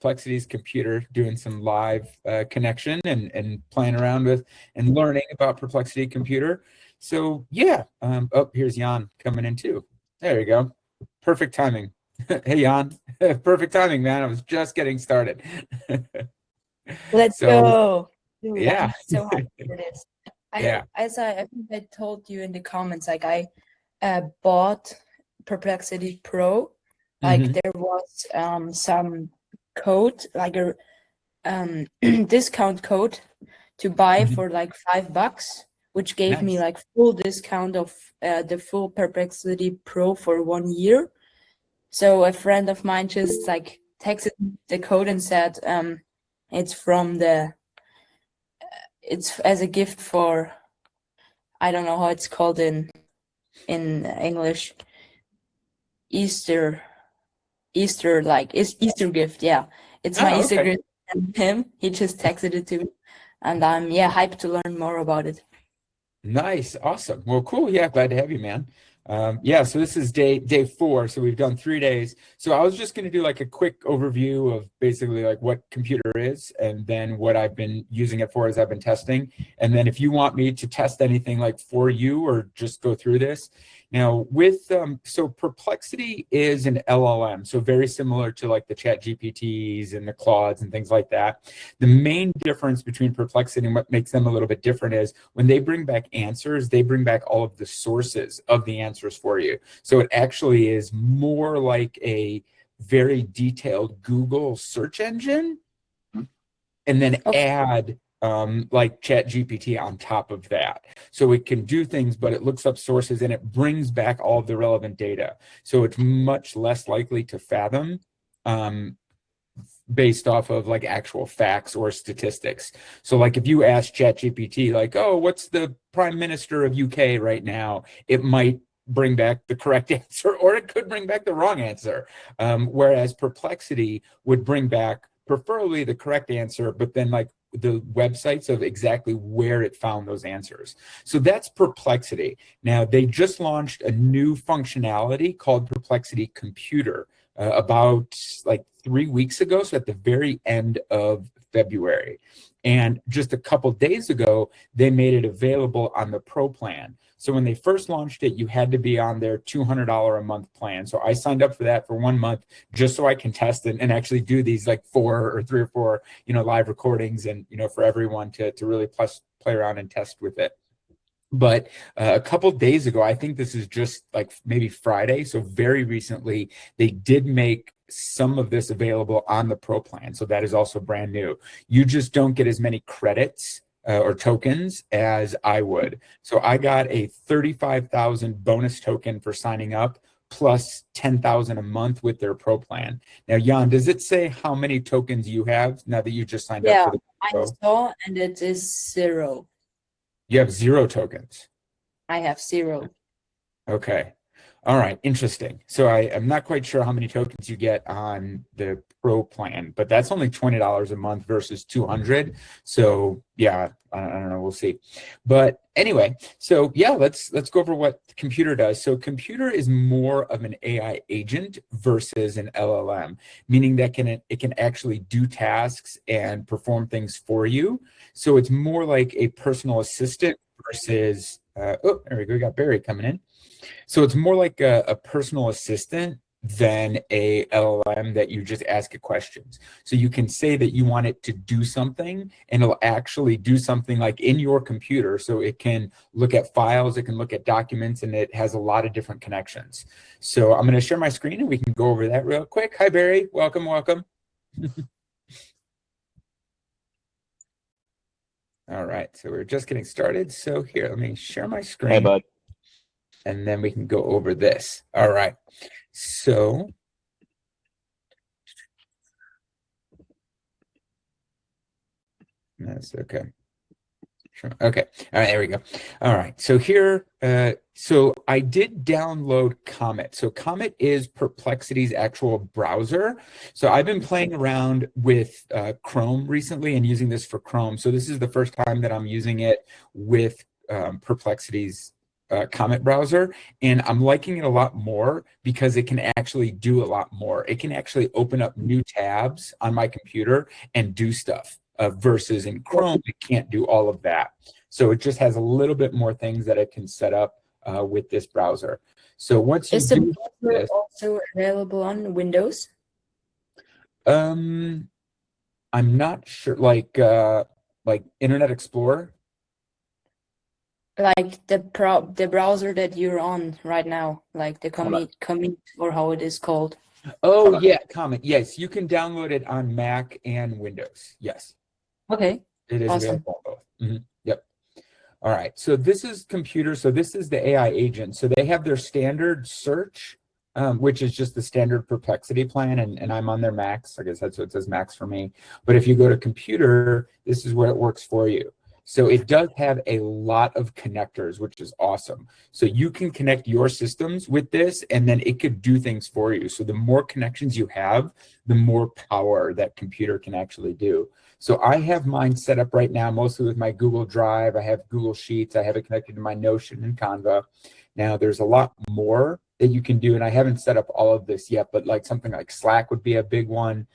Perplexity's computer, doing some live connection and playing around with and learning about Perplexity Computer. So yeah, oh, here's Jan coming in too. There you go. Perfect timing. Hey, Jan. Perfect timing, man. I was just getting started. Let's go. Dude, Yeah. I'm so happy for this. Yeah. I think I told you in the comments, like I bought Perplexity Pro. Like there was some code, like a discount code to buy for like $5, which gave me like full discount of the full Perplexity Pro for 1 year. So a friend of mine just like texted the code and said, it's from the, it's as a gift for, I don't know how it's called in English, Easter gift. Yeah, it's my Easter gift. And him, he just texted it to me, and I'm hyped to learn more about it. Nice, awesome. Well, cool. Yeah, glad to have you, man. Yeah, so this is day 4. So we've done 3 days. So I was just going to do like a quick overview of basically like what computer is, and then what I've been using it for as I've been testing. And then if you want me to test anything like for you or just go through this. Now with, so Perplexity is an LLM, so very similar to like the ChatGPTs and the Claudes and things like that. The main difference between Perplexity and what makes them a little bit different is when they bring back answers, they bring back all of the sources of the answers for you. So it actually is more like a very detailed Google search engine, and then add like ChatGPT on top of that. So it can do things, but it looks up sources and it brings back all of the relevant data. So it's much less likely to fathom based off of like actual facts or statistics. So like if you ask ChatGPT like, oh, what's the Prime Minister of UK right now? It might bring back the correct answer, or it could bring back the wrong answer. Whereas Perplexity would bring back preferably the correct answer, but then like the websites of exactly where it found those answers. So that's Perplexity. Now they just launched a new functionality called Perplexity Computer about like 3 weeks ago, so at the very end of February. And just a couple days ago, they made it available on the Pro plan. So when they first launched it, you had to be on their $200 a month plan. So I signed up for that for 1 month just so I can test it and actually do these like 4 or 3 or 4, live recordings, and, for everyone to really play around and test with it. But a couple days ago, I think this is just like maybe Friday, so very recently, they did make some of this available on the Pro plan. So that is also brand new. You just don't get as many credits or tokens as I would. So I got a 35,000 bonus token for signing up, plus 10,000 a month with their Pro plan. Now, Jan, does it say how many tokens you have now that you just signed up for the Pro? I saw, and it is 0. You have 0 tokens. I have 0. Okay. All right. Interesting. So I'm not quite sure how many tokens you get on the Pro plan, but that's only $20 a month versus $200. So yeah, I don't know. We'll see. But anyway, so yeah, let's go over what Computer does. So Computer is more of an AI agent versus an LLM, meaning that it can actually do tasks and perform things for you. So it's more like a personal assistant versus oh, there we go. We got Barry coming in. So it's more like a personal assistant than a LLM that you just ask it questions. So you can say that you want it to do something, and it'll actually do something like in your computer. So it can look at files, it can look at documents, and it has a lot of different connections. So I'm going to share my screen and we can go over that real quick. Hi, Barry. Welcome, welcome. All right, so we're just getting started. So here, let me share my screen. Hey, bud. And then we can go over this. All right. So that's okay. Sure. Okay. All right, there we go. All right. So here, so I did download Comet. So Comet is Perplexity's actual browser. So I've been playing around with Chrome recently and using this for Chrome. So this is the first time that I'm using it with Perplexity's Comet browser, and I'm liking it a lot more because it can actually do a lot more. It can actually open up new tabs on my computer and do stuff versus in Chrome, it can't do all of that. So it just has a little bit more things that it can set up with this browser. So once you Is the do browser this, also available on Windows? I'm not sure, like Internet Explorer. Like the browser that you're on right now, like the Comet or how it is called. Oh yeah, Comet. Yes, you can download it on Mac and Windows. Yes, Okay, it is awesome. available on both. Yep. All right. So this is computer. So this is the AI agent. So they have their standard search, which is just the standard Perplexity plan, and I'm on their Max. I guess that's what it says Max for me. But if you go to computer, this is where it works for you. So it does have a lot of connectors, which is awesome. So you can connect your systems with this, and then it could do things for you. So the more connections you have, the more power that computer can actually do. So I have mine set up right now, mostly with my Google Drive. I have Google Sheets. I have it connected to my Notion and Canva. Now there's a lot more that you can do, and I haven't set up all of this yet, but like something like Slack would be a big one,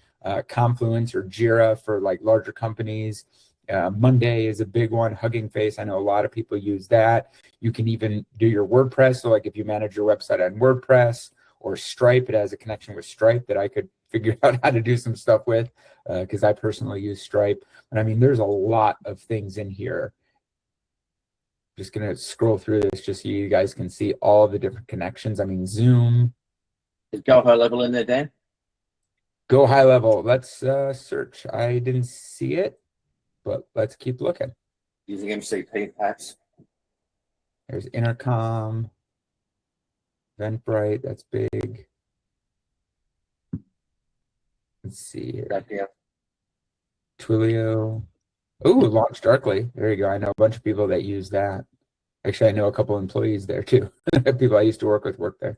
Confluence or Jira for like larger companies. Monday is a big one, Hugging Face. I know a lot of people use that. You can even do your WordPress. So like if you manage your website on WordPress or Stripe, it has a connection with Stripe that I could figure out how to do some stuff with because I personally use Stripe. But I mean, there's a lot of things in here. Just going to scroll through this just so you guys can see all the different connections. I mean, Zoom. Is Go High Level in there, Dan? Go High Level. Let's search. I didn't see it, but let's keep looking. Using MCP perhaps. There's Intercom, Eventbrite, that's big. Let's see here. Back down. Twilio. Oh, Launch Darkly. There you go. I know a bunch of people that use that. Actually, I know a couple employees there too. People I used to work with work there.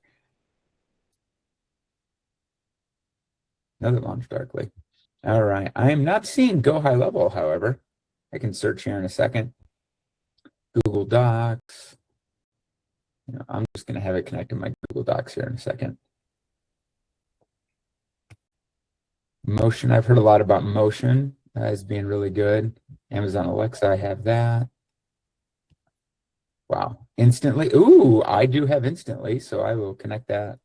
Another Launch Darkly. All right. I am not seeing Go High Level, however. I can search here in a second. Google Docs. I'm just going to have it connect to my Google Docs here in a second. Motion. I've heard a lot about Motion as being really good. Amazon Alexa, I have that. Wow. Instantly. Ooh, I do have Instantly, so I will connect that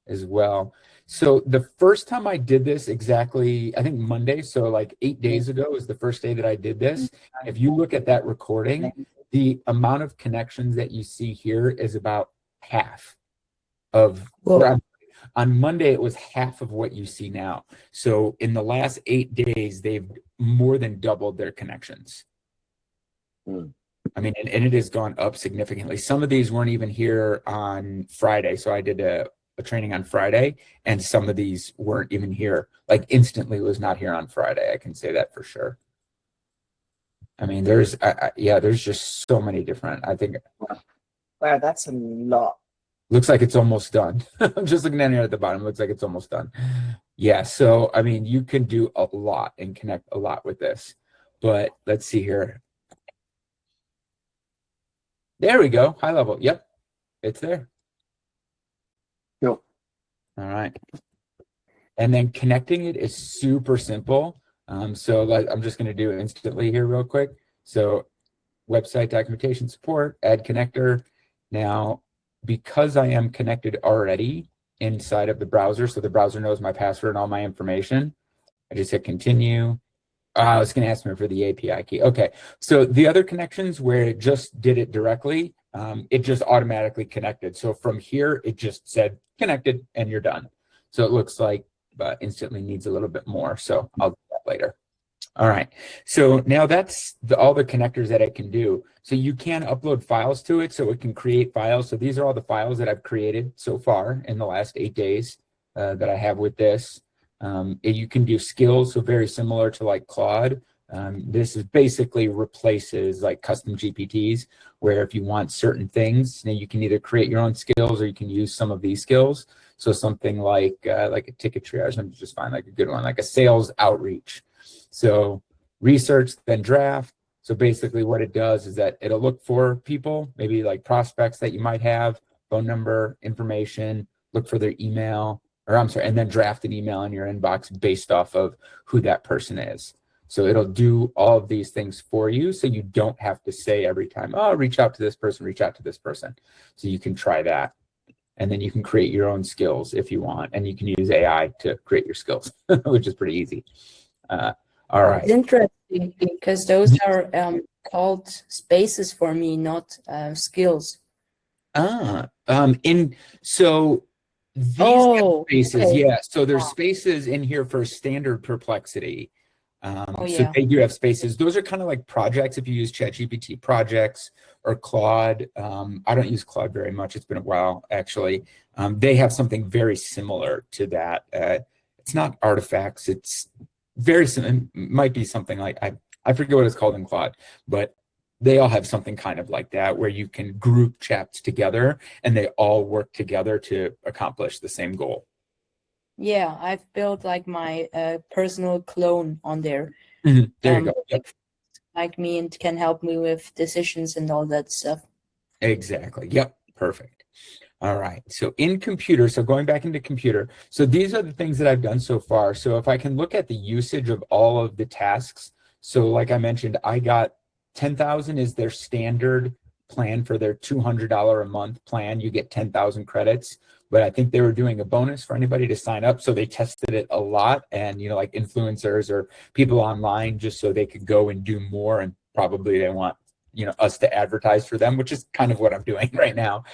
as well. So the first time I did this exactly, I think Monday, so like 8 days ago is the first day that I did this. If you look at that recording, the amount of connections that you see here is about half of, on Monday, it was half of what you see now. So in the last 8 days, they've more than doubled their connections. I mean, and it has gone up significantly. Some of these weren't even here on Friday. So I did a training on Friday, and some of these weren't even here. Like Instantly was not here on Friday. I can say that for sure. I mean, there's just so many different, I think. Wow, that's a lot. Looks like it's almost done. I'm just looking down here at the bottom. Looks like it's almost done. Yeah, so, I mean, you can do a lot and connect a lot with this. But let's see here. There we go. High level. Yep, it's there. Cool. All right. And then connecting it is super simple. So like, I'm just going to do it instantly here real quick. So website documentation support, add connector. Now, because I am connected already inside of the browser, so the browser knows my password and all my information, I just hit continue. It's going to ask me for the API key. Okay, so the other connections where it just did it directly, it just automatically connected. So from here, it just said connected and you're done. So it looks like Instantly needs a little bit more. So I'll do that later. All right, so now that's all the connectors that it can do. So you can upload files to it, so it can create files. So these are all the files that I've created so far in the last 8 days that I have with this. You can do skills, so very similar to like Claude. This is basically replaces like custom GPTs, where if you want certain things, then you can either create your own skills or you can use some of these skills. So something like a ticket triage, I'm just find like a good one, like a sales outreach. So research, then draft. So basically what it does is that it'll look for people, maybe like prospects that you might have, phone number, information, look for their email, or I'm sorry, and then draft an email in your inbox based off of who that person is. So it'll do all of these things for you, so you don't have to say every time, oh, reach out to this person, reach out to this person. So you can try that. And then you can create your own skills if you want, and you can use AI to create your skills, which is pretty easy. All right. It's interesting because those are called spaces for me, not skills. So these Oh, spaces, okay. yeah. So there's Wow. spaces in here for standard Perplexity. Oh, So yeah. they do have spaces. Those are kind of like projects if you use ChatGPT projects or Claude. I don't use Claude very much. It's been a while, actually. They have something very similar to that. It's not artifacts. It's very similar. It might be something like, I forget what it's called in Claude, but they all have something kind of like that where you can group chats together and they all work together to accomplish the same goal. Yeah, I've built like my personal clone on there. There you go. Yep. Like me and can help me with decisions and all that stuff. Exactly. Yep. Perfect. All right. So in computer, so going back into computer, so these are the things that I've done so far. So if I can look at the usage of all of the tasks, so like I mentioned, I got 10,000 is their standard plan for their $200 a month plan. You get 10,000 credits, but I think they were doing a bonus for anybody to sign up. So they tested it a lot, and, you know, like influencers or people online, just so they could go and do more. And probably they want, you know, us to advertise for them, which is kind of what I'm doing right now.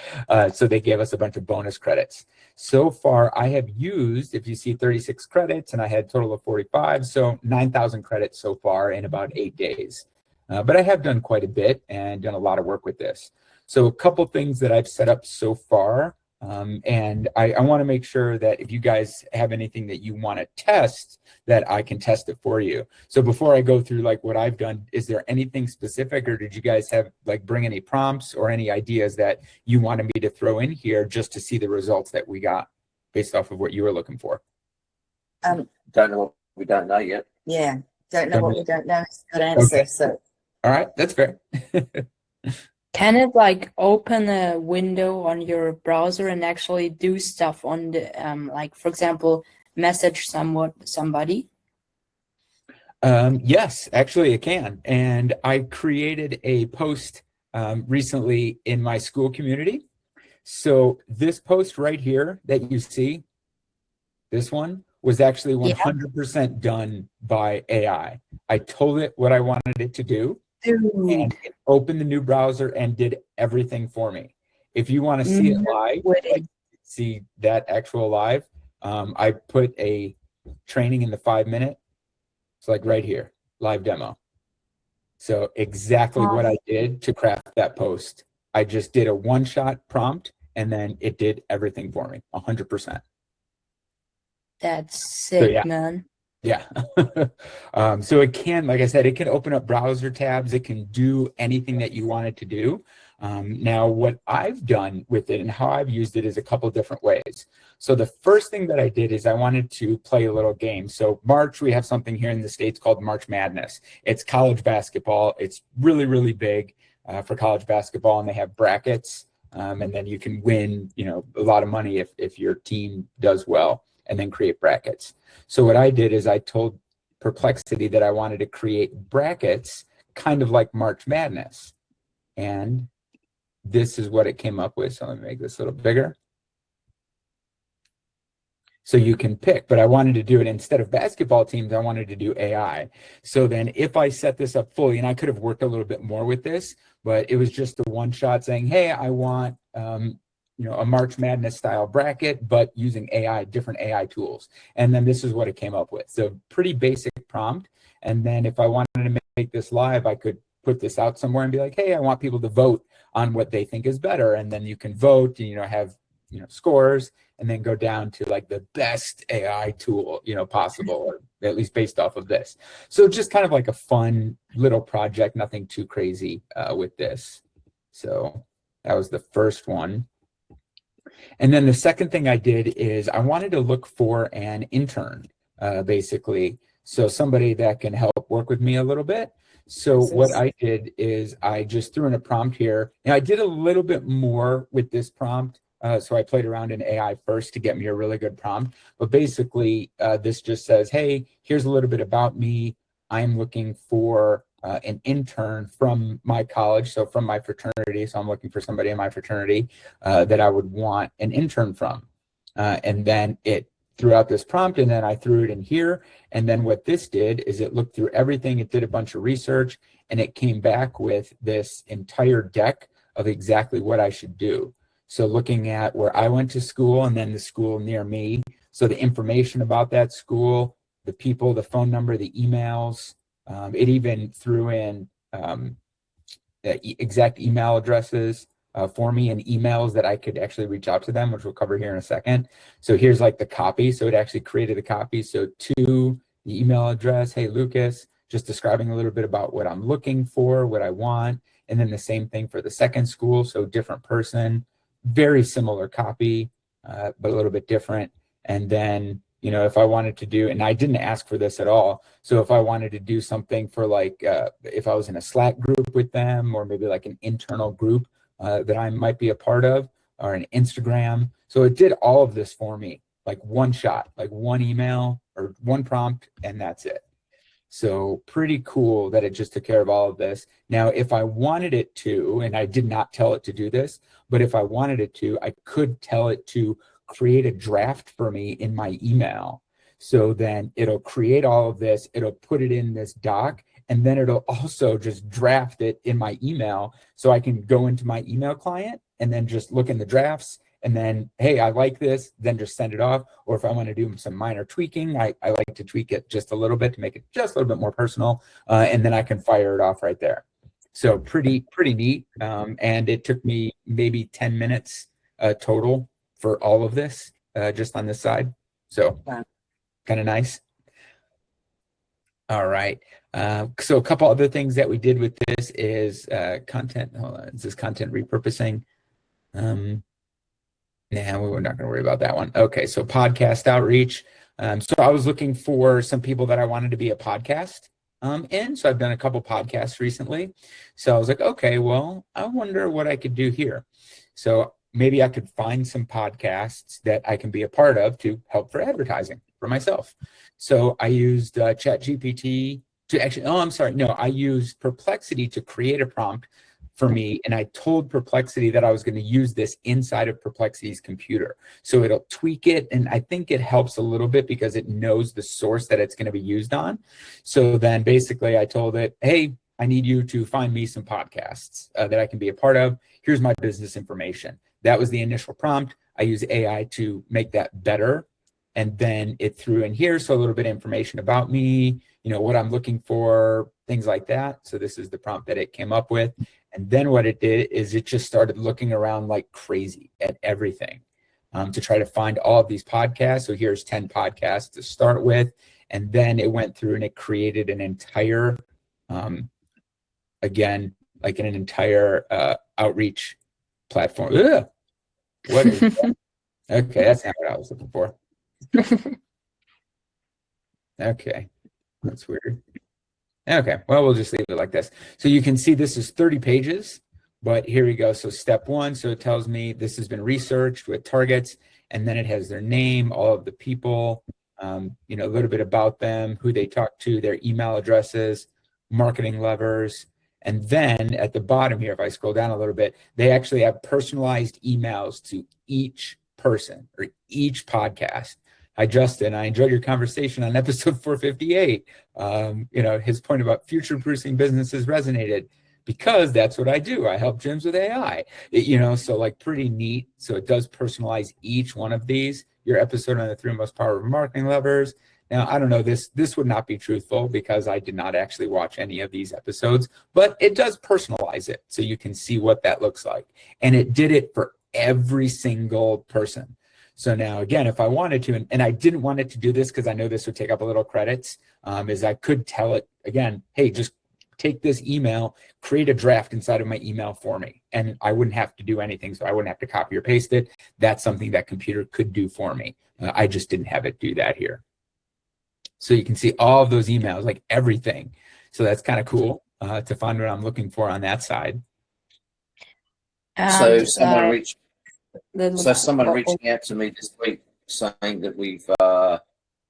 So they gave us a bunch of bonus credits. So far, I have used, if you see 36 credits, and I had a total of 45, so 9,000 credits so far in about 8 days. But I have done quite a bit and done a lot of work with this. So a couple things that I've set up so far, and I want to make sure that if you guys have anything that you want to test, that I can test it for you. So before I go through like what I've done, is there anything specific, or did you guys have like bring any prompts or any ideas that you wanted me to throw in here just to see the results that we got based off of what you were looking for? Don't know what we don't know yet. Yeah. Don't know Don't what know. we don't know is a good answer. Okay. So All right, that's fair. Can it like open a window on your browser and actually do stuff on the like, for example, message somebody? Yes, actually it can. And I created a post recently in my school community. So this post right here that you see, this one was actually 100% done by AI. I told it what I wanted it to do, and Dude, it opened the new browser and did everything for me. If you want to see it live, way. like see that actual live, I put a training in the 5-minute. It's like right here, live demo. So exactly what I did to craft that post. I just did a one-shot prompt, and then it did everything for me, 100%. That's sick, yeah. man. Yeah. So it can, like I said, it can open up browser tabs. It can do anything that you want it to do. Now, what I've done with it and how I've used it is a couple different ways. So the first thing that I did is I wanted to play a little game. So March, we have something here in the States called March Madness. It's college basketball. It's really, really big for college basketball, and they have brackets. And then you can win, you know, a lot of money if your team does well, and then create brackets. So what I did is I told Perplexity that I wanted to create brackets kind of like March Madness. And this is what it came up with. So let me make this a little bigger. So you can pick, but I wanted to do it instead of basketball teams, I wanted to do AI. So then if I set this up fully, and I could have worked a little bit more with this, but it was just a one shot saying, hey, I want you know, a March Madness style bracket, but using AI, different AI tools. And then this is what it came up with. So pretty basic prompt. And then if I wanted to make this live, I could put this out somewhere and be like, hey, I want people to vote on what they think is better. And then you can vote, and, you know, have, you know, scores, and then go down to like the best AI tool, you know, possible, or at least based off of this. So just kind of like a fun little project, nothing too crazy with this. So that was the first one. And then the second thing I did is I wanted to look for an intern, basically. So somebody that can help work with me a little bit. So what I did is I just threw in a prompt here. And I did a little bit more with this prompt. So I played around in AI first to get me a really good prompt. But basically, this just says, hey, here's a little bit about me. I'm looking for an intern from my college, so from my fraternity. So I'm looking for somebody in my fraternity that I would want an intern from. And then it threw out this prompt, and then I threw it in here. And then what this did is it looked through everything. It did a bunch of research, and it came back with this entire deck of exactly what I should do. So looking at where I went to school and then the school near me. So the information about that school, the people, the phone number, the emails. It even threw in the exact email addresses for me and emails that I could actually reach out to them, which we'll cover here in a second. So here's like the copy. So it actually created a copy. So to the email address, hey, Lucas, just describing a little bit about what I'm looking for, what I want. And then the same thing for the second school. So different person, very similar copy, but a little bit different. And then, you know, if I wanted to do, and I didn't ask for this at all. So if I wanted to do something for like, if I was in a Slack group with them, or maybe like an internal group that I might be a part of, or an Instagram. So it did all of this for me, like one shot, like one email or one prompt, and that's it. So pretty cool that it just took care of all of this. Now, if I wanted it to, and I did not tell it to do this, but if I wanted it to, I could tell it to create a draft for me in my email. So then it'll create all of this, it'll put it in this doc, and then it'll also just draft it in my email. So I can go into my email client and then just look in the drafts. And then, hey, I like this, then just send it off. Or if I want to do some minor tweaking, I like to tweak it just a little bit to make it just a little bit more personal. And then I can fire it off right there. So pretty neat. And it took me maybe 10 minutes total for all of this, just on this side. So kind of nice. All right. So a couple other things that we did with this is content. Hold on. This is content repurposing. Nah, we're not going to worry about that one. Okay, so podcast outreach. So I was looking for some people that I wanted to be a podcast in. So I've done a couple podcasts recently. So I was like, okay, well, I wonder what I could do here. So maybe I could find some podcasts that I can be a part of to help for advertising for myself. So I used ChatGPT to actually, I used Perplexity to create a prompt for me, and I told Perplexity that I was going to use this inside of Perplexity's computer. So it'll tweak it, and I think it helps a little bit because it knows the source that it's going to be used on. So then basically I told it, hey, I need you to find me some podcasts that I can be a part of. Here's my business information. That was the initial prompt. I use AI to make that better. And then it threw in here, so a little bit of information about me, you know, what I'm looking for, things like that. So this is the prompt that it came up with. And then what it did is it just started looking around like crazy at everything to try to find all of these podcasts. So here's 10 podcasts to start with. And then it went through and it created an entire, again, like an entire outreach platform. Ugh! What is that? Okay, that's not what I was looking for. Okay, that's weird. Okay, well, we'll just leave it like this. So you can see this is 30 pages, but here we go. So step one, so it tells me this has been researched with targets, and then it has their name, all of the people, you know, a little bit about them, who they talk to, their email addresses, marketing levers. And then at the bottom here, if I scroll down a little bit, they actually have personalized emails to each person or each podcast. Hi, Justin. I enjoyed your conversation on episode 458. You know, his point about future-proofing businesses resonated because that's what I do. I help gyms with AI. You know, so like pretty neat. So it does personalize each one of these. Your episode on the 3 most powerful marketing levers. Now, I don't know, this would not be truthful because I did not actually watch any of these episodes, but it does personalize it so you can see what that looks like. And it did it for every single person. So now, again, if I wanted to, and I didn't want it to do this because I know this would take up a little credits, is I could tell it, again, hey, just take this email, create a draft inside of my email for me. And I wouldn't have to do anything. So I wouldn't have to copy or paste it. That's something that computer could do for me. I just didn't have it do that here. So you can see all of those emails, like everything. So that's kind of cool. to find what I'm looking for on that side. So And someone reached the, someone reaching out to me this week saying that we've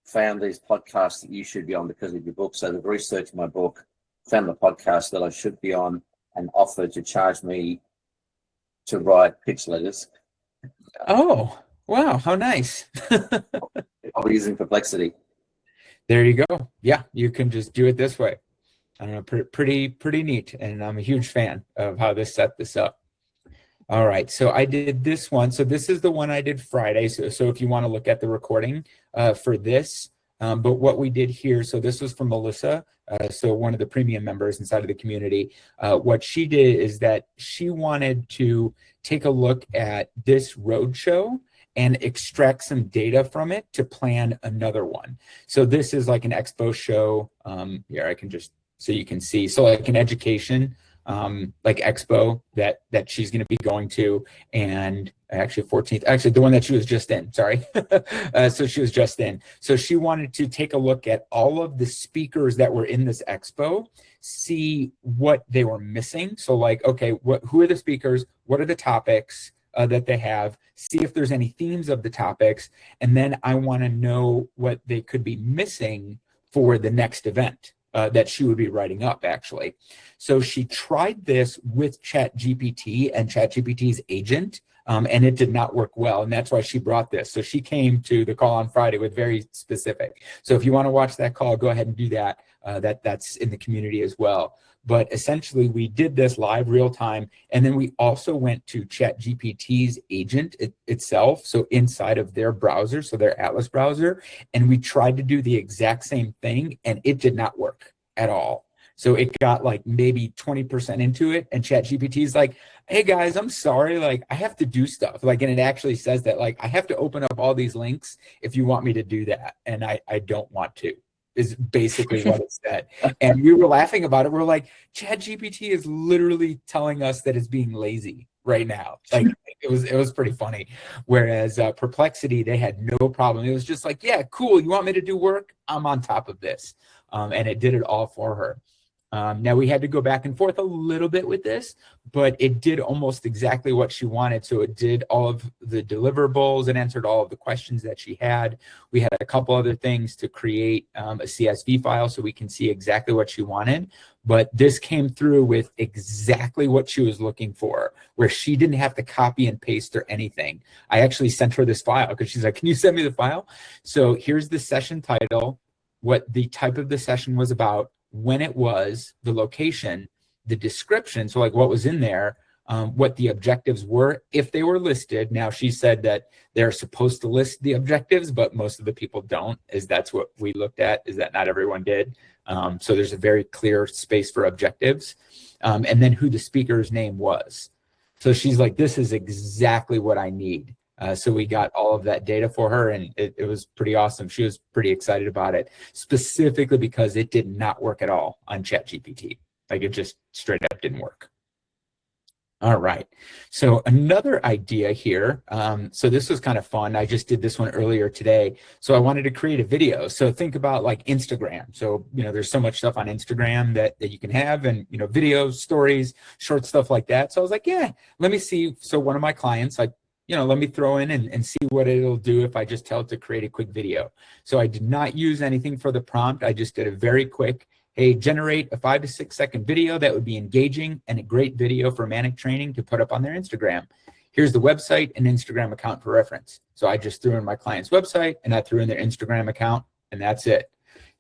found these podcasts that you should be on because of your book. So they've researched my book, found the podcast that I should be on, and offered to charge me to write pitch letters. Oh, wow, how nice. I'll be using Perplexity. There you go. Yeah, you can just do it this way. I don't know, pretty neat. And I'm a huge fan of how this set this up. All right, so I did this one. So this is the one I did Friday. So if you want to look at the recording for this, but what we did here, so this was from Melissa, so one of the premium members inside of the community. What she did is that she wanted to take a look at this roadshow and extract some data from it to plan another one. So this is like an expo show. Here, I can just, so you can see, so like an education like expo that she's going to be going to, and actually 14th, actually the one that she was just in, sorry. So she was just in. So she wanted to take a look at all of the speakers that were in this expo, see what they were missing. So like, okay, who are the speakers? What are the topics that they have? See if there's any themes of the topics. And then I want to know what they could be missing for the next event that she would be writing up, actually. So she tried this with ChatGPT and ChatGPT's agent, and it did not work well. And that's why she brought this. So she came to the call on Friday with very specific. So if you want to watch that call, go ahead and do that. That's in the community as well. But essentially, we did this live real time. And then we also went to ChatGPT's agent itself. So inside of their browser, so their Atlas browser, and we tried to do the exact same thing, and it did not work at all. So it got like maybe 20% into it, and ChatGPT's like, hey guys, I'm sorry, like I have to do stuff. Like, and it actually says that, like, I have to open up all these links if you want me to do that. And I don't want to, is basically what it said. And we were laughing about it. We're like, ChatGPT is literally telling us that it's being lazy right now. Like it was pretty funny. Whereas Perplexity, they had no problem. It was just like, yeah, cool. You want me to do work? I'm on top of this. And it did it all for her. Now we had to go back and forth a little bit with this, but it did almost exactly what she wanted. So it did all of the deliverables and answered all of the questions that she had. We had a couple other things to create a CSV file so we can see exactly what she wanted. But this came through with exactly what she was looking for, where she didn't have to copy and paste or anything. I actually sent her this file because she's like, can you send me the file? So here's the session title, what the type of the session was about, when it was, the location, the description, so like what was in there, what the objectives were, if they were listed. Now she said that they're supposed to list the objectives, but most of the people don't, is that's what we looked at, is that not everyone did. So there's a very clear space for objectives, and then who the speaker's name was. So she's like, this is exactly what I need. So we got all of that data for her, and it was pretty awesome. She was pretty excited about it, specifically because it did not work at all on ChatGPT. Like it just straight up didn't work. All right, so another idea here. So this was kind of fun. I just did this one earlier today. So I wanted to create a video. So think about like Instagram. So, you know, there's so much stuff on Instagram that you can have, and, you know, videos, stories, short stuff like that. So I was like, yeah, let me see. So one of my clients, like, you know, let me throw in and see what it'll do if I just tell it to create a quick video. So I did not use anything for the prompt. I just did a very quick, hey, generate a 5 to 6 second video that would be engaging and a great video for Manic Training to put up on their Instagram. Here's the website and Instagram account for reference. So I just threw in my client's website and I threw in their Instagram account, and that's it.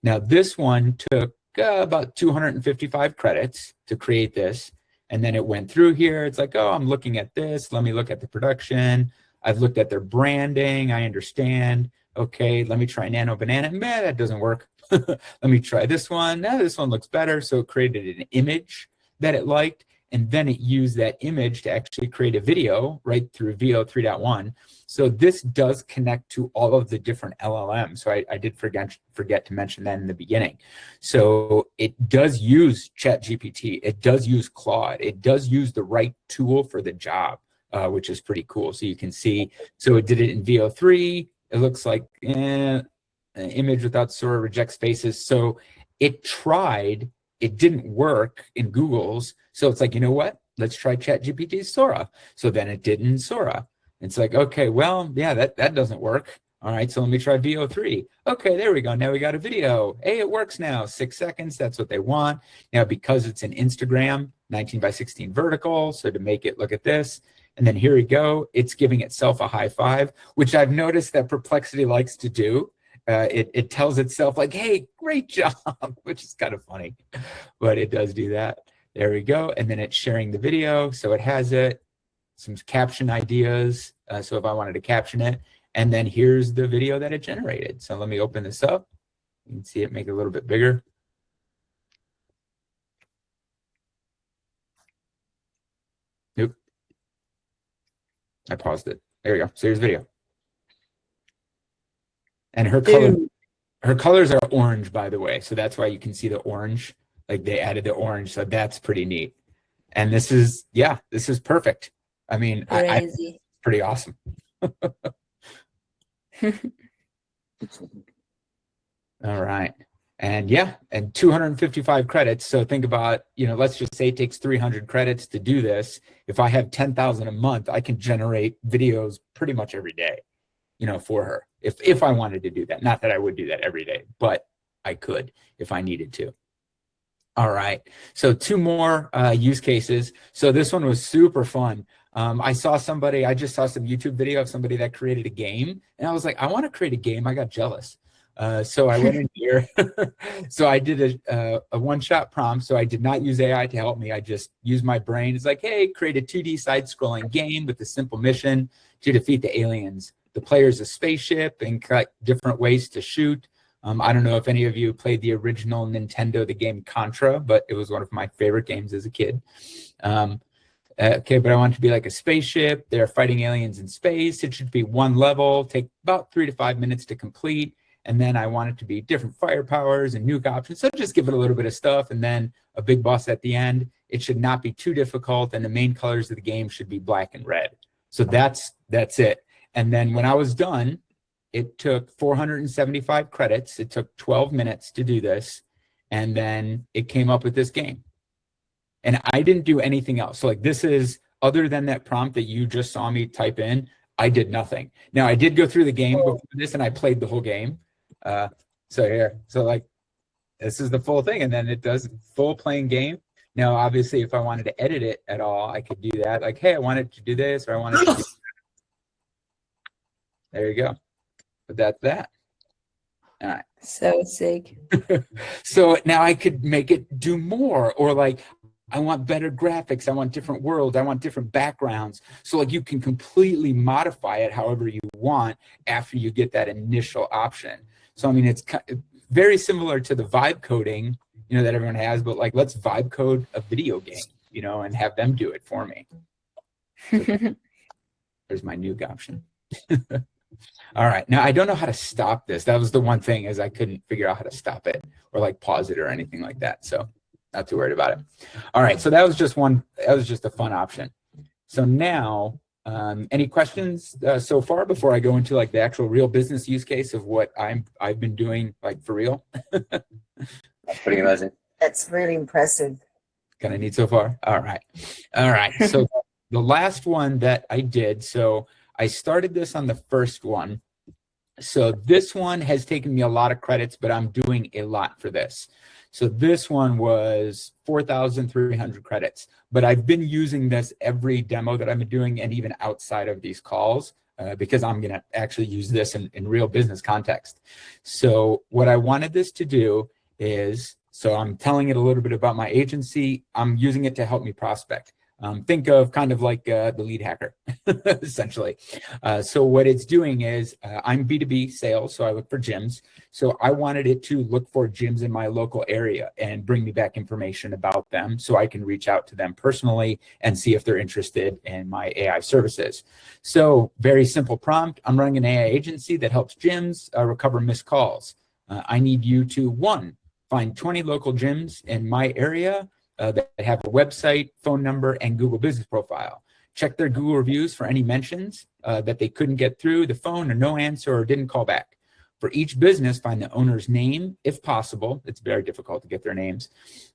Now this one took about 255 credits to create this. And then it went through here. It's like, oh, I'm looking at this. Let me look at the production. I've looked at their branding. I understand. Okay, let me try Nano Banana. Man, that doesn't work. Let me try this one. Now this one looks better. So it created an image that it liked. And then it used that image to actually create a video right through VO 3.1. So this does connect to all of the different LLMs. So I did forget to mention that in the beginning. So it does use ChatGPT. It does use Claude. It does use the right tool for the job, which is pretty cool. So you can see, so it did it in VO3. It looks like an image without sort of rejects faces. So it tried it didn't work in Google's. So it's like, you know what? Let's try ChatGPT's Sora. So then it did in Sora. It's like, okay, well, yeah, that doesn't work. All right, so let me try VO3. Okay, there we go. Now we got a video. Hey, it works now. 6 seconds. That's what they want. Now, because it's an Instagram, 19 by 16 vertical. So to make it look at this. And then here we go. It's giving itself a high five, which I've noticed that Perplexity likes to do. It tells itself like, hey, great job, which is kind of funny, but it does do that. There we go. And then it's sharing the video. So it has some caption ideas. So if I wanted to caption it, and then here's the video that it generated. So let me open this up. You can see it make it a little bit bigger. Nope. I paused it. There we go. So here's video. And her colors are orange, by the way. So that's why you can see the orange. Like they added the orange. So that's pretty neat. And this is perfect. I mean, I pretty awesome. All right. And yeah, and 255 credits. So think about, let's just say it takes 300 credits to do this. If I have 10,000 a month, I can generate videos pretty much every day, for her. If I wanted to do that. Not that I would do that every day, but I could if I needed to. All right. So 2 more use cases. So this one was super fun. I just saw some YouTube video of somebody that created a game, and I was like, I want to create a game. I got jealous. So I went in here. So I did a one-shot prompt. So I did not use AI to help me. I just used my brain. It's like, hey, create a 2D side-scrolling game with a simple mission to defeat the aliens. The player's a spaceship and cut different ways to shoot. I don't know if any of you played the original Nintendo, the game Contra, but it was one of my favorite games as a kid. Okay, but I want it to be like a spaceship. They're fighting aliens in space. It should be 1 level, take about 3 to 5 minutes to complete. And then I want it to be different fire powers and nuke options. So just give it a little bit of stuff and then a big boss at the end. It should not be too difficult. And the main colors of the game should be black and red. So that's it. And then when I was done, it took 475 credits. It took 12 minutes to do this. And then it came up with this game. And I didn't do anything else. So like this is, other than that prompt that you just saw me type in, I did nothing. Now I did go through the game before this and I played the whole game. So like this is the full thing. And then it does full playing game. Now, obviously, if I wanted to edit it at all, I could do that. Like, hey, I wanted to do this, or I wanted to do that. There you go. But that's that. All right. So sick. So now I could make it do more, or like, I want better graphics. I want different worlds. I want different backgrounds. So like you can completely modify it however you want after you get that initial option. So, I mean, it's very similar to the vibe coding, that everyone has, but like, let's vibe code a video game, and have them do it for me. So there's my nuke option. All right. Now I don't know how to stop this. That was the one thing, is I couldn't figure out how to stop it or like pause it or anything like that. So not too worried about it. All right. So that was just a fun option. So now, any questions so far before I go into like the actual real business use case of what I've been doing like for real? That's pretty amazing. That's really impressive. Kind of neat so far. All right. So the last one that I did, so I started this on the first one. So this one has taken me a lot of credits, but I'm doing a lot for this. So this one was 4,300 credits, but I've been using this every demo that I've been doing, and even outside of these calls, because I'm going to actually use this in real business context. So what I wanted this to do is, so I'm telling it a little bit about my agency. I'm using it to help me prospect. Think of kind of like the lead hacker, essentially. So what it's doing is, I'm B2B sales, so I look for gyms. So I wanted it to look for gyms in my local area and bring me back information about them so I can reach out to them personally and see if they're interested in my AI services. So very simple prompt. I'm running an AI agency that helps gyms recover missed calls. I need you to, 1, find 20 local gyms in my area that have a website, phone number, and Google business profile. Check their Google reviews for any mentions that they couldn't get through the phone, or no answer, or didn't call back. For each business, find the owner's name, if possible. It's very difficult to get their names.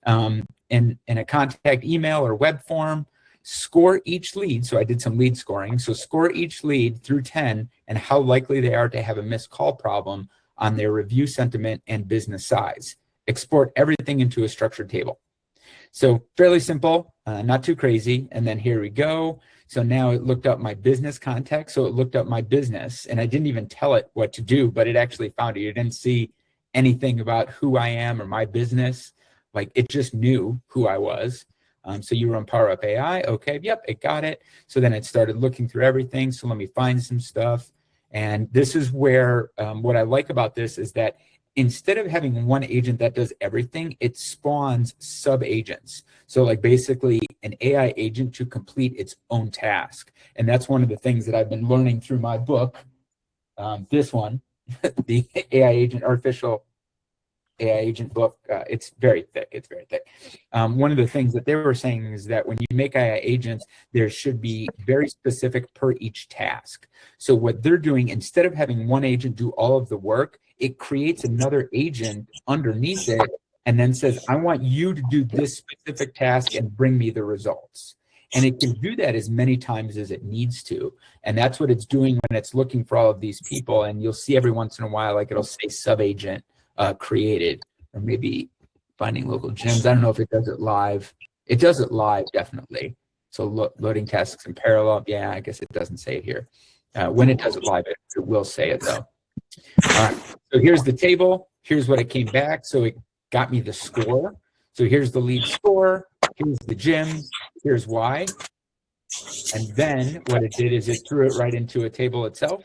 In a contact email or web form, score each lead. So I did some lead scoring. So score each lead through 10 and how likely they are to have a missed call problem on their review sentiment and business size. Export everything into a structured table. So fairly simple, not too crazy. And then here we go. So now it looked up my business context. So it looked up my business, and I didn't even tell it what to do, but it actually found it. You didn't see anything about who I am or my business. Like, it just knew who I was. So you were on Power Up AI. Okay, yep, it got it. So then it started looking through everything. So let me find some stuff. And this is where what I like about this is that instead of having one agent that does everything, it spawns sub-agents. So like basically an AI agent to complete its own task. And that's one of the things that I've been learning through my book. This one, the AI agent, artificial AI agent book. It's very thick. It's very thick. One of the things that they were saying is that when you make AI agents, there should be very specific per each task. So what they're doing, instead of having one agent do all of the work, it creates another agent underneath it and then says, I want you to do this specific task and bring me the results. And it can do that as many times as it needs to. And that's what it's doing when it's looking for all of these people. And you'll see every once in a while, like it'll say sub-agent created, or maybe finding local gyms. I don't know if it does it live. It does it live, definitely. So loading tasks in parallel. Yeah, I guess it doesn't say it here. When it does it live, it will say it though. All right, so here's the table. Here's what it came back. So it got me the score. So here's the lead score. Here's the gyms. Here's why. And then what it did is it threw it right into a table itself.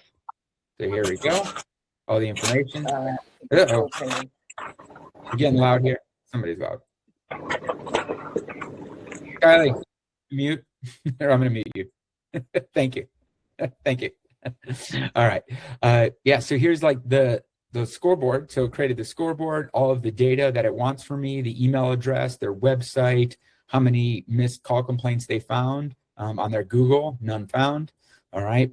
So here we go. All the information. Uh-oh. You're getting loud here. Somebody's loud. Kylie, mute. Or I'm going to mute you. Thank you. Thank you. All right. Yeah, so here's like the scoreboard. So it created the scoreboard, all of the data that it wants from me, the email address, their website, how many missed call complaints they found on their Google, none found. All right.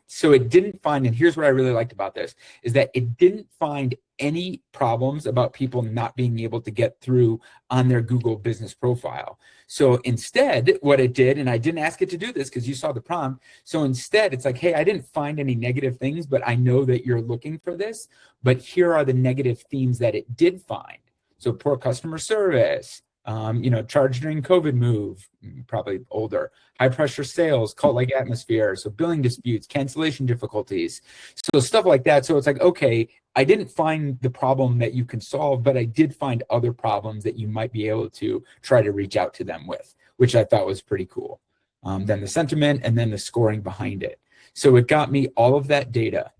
So it didn't find, and here's what I really liked about this, is that it didn't find any problems about people not being able to get through on their Google business profile. So instead, what it did, and I didn't ask it to do this because you saw the prompt. So instead, it's like, hey, I didn't find any negative things, but I know that you're looking for this. But here are the negative themes that it did find. So poor customer service, charge during COVID move, probably older, high pressure sales, cult-like atmosphere, so billing disputes, cancellation difficulties, so stuff like that. So it's like, okay, I didn't find the problem that you can solve, but I did find other problems that you might be able to try to reach out to them with, which I thought was pretty cool. Then the sentiment and then the scoring behind it. So it got me all of that data.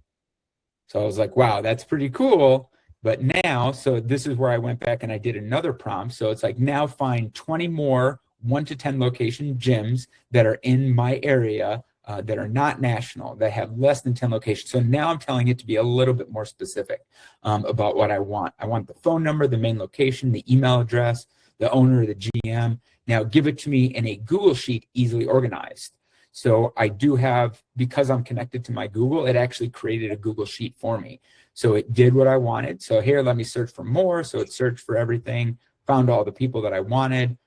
So I was like, wow, that's pretty cool. But now, so this is where I went back and I did another prompt. So it's like, now find 20 more 1 to 10 location gyms that are in my area that are not national, that have less than 10 locations. So now I'm telling it to be a little bit more specific about what I want. I want the phone number, the main location, the email address, the owner, the GM. Now give it to me in a Google Sheet, easily organized. So I do have, because I'm connected to my Google, it actually created a Google Sheet for me. So it did what I wanted. So here, let me search for more. So it searched for everything, found all the people that I wanted.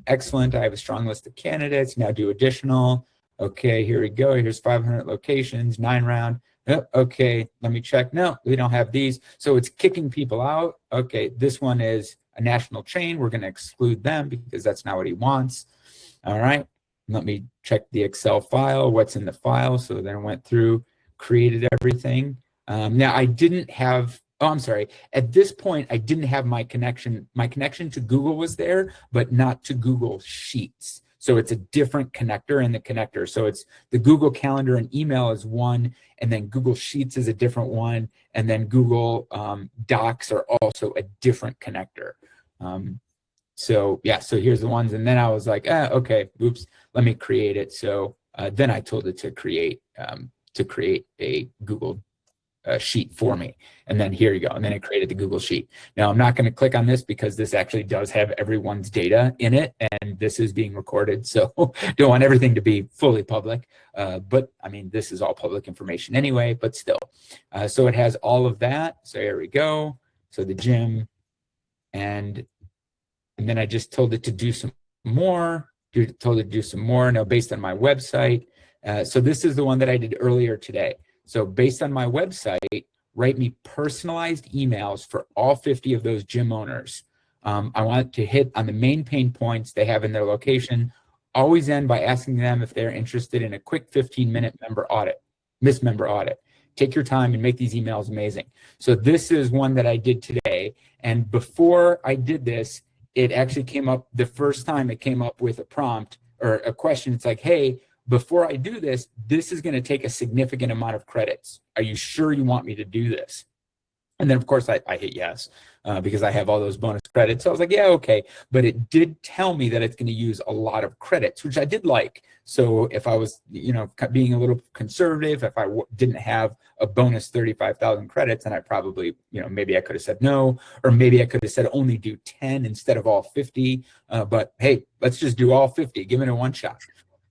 Excellent. I have a strong list of candidates. Now do additional. Okay, here we go. Here's 500 locations, 9 round. Oh, okay, let me check. No, we don't have these. So it's kicking people out. Okay, this one is a national chain. We're going to exclude them because that's not what he wants. All right. Let me check the Excel file, what's in the file. So then I went through, created everything. Now I didn't have, at this point, I didn't have my connection. My connection to Google was there, but not to Google Sheets. So it's a different connector in the connector. So it's the Google Calendar and email is one, and then Google Sheets is a different one, and then Google Docs are also a different connector. So yeah, so here's the ones. And then I was like, okay, oops, let me create it. So then I told it to create a Google sheet for me. And then here you go. And then it created the Google Sheet. Now I'm not going to click on this because this actually does have everyone's data in it, and this is being recorded. So don't want everything to be fully public. But I mean, this is all public information anyway, but still. So it has all of that. So here we go. So the gym, and then I just told it to do some more, told it to do some more. Now based on my website. So this is the one that I did earlier today. So based on my website, write me personalized emails for all 50 of those gym owners. I want to hit on the main pain points they have in their location. Always end by asking them if they're interested in a quick 15-minute member audit. Take your time and make these emails amazing. So this is one that I did today. And before I did this, it actually came up, the first time it came up with a prompt or a question. It's like, hey, before I do this, this is going to take a significant amount of credits. Are you sure you want me to do this? And then, of course, I hit yes because I have all those bonus credits. So I was like, yeah, okay. But it did tell me that it's going to use a lot of credits, which I did like. So if I was, being a little conservative, if I didn't have a bonus 35,000 credits, then I probably, maybe I could have said no, or maybe I could have said only do 10 instead of all 50. But hey, let's just do all 50. Give it a one shot.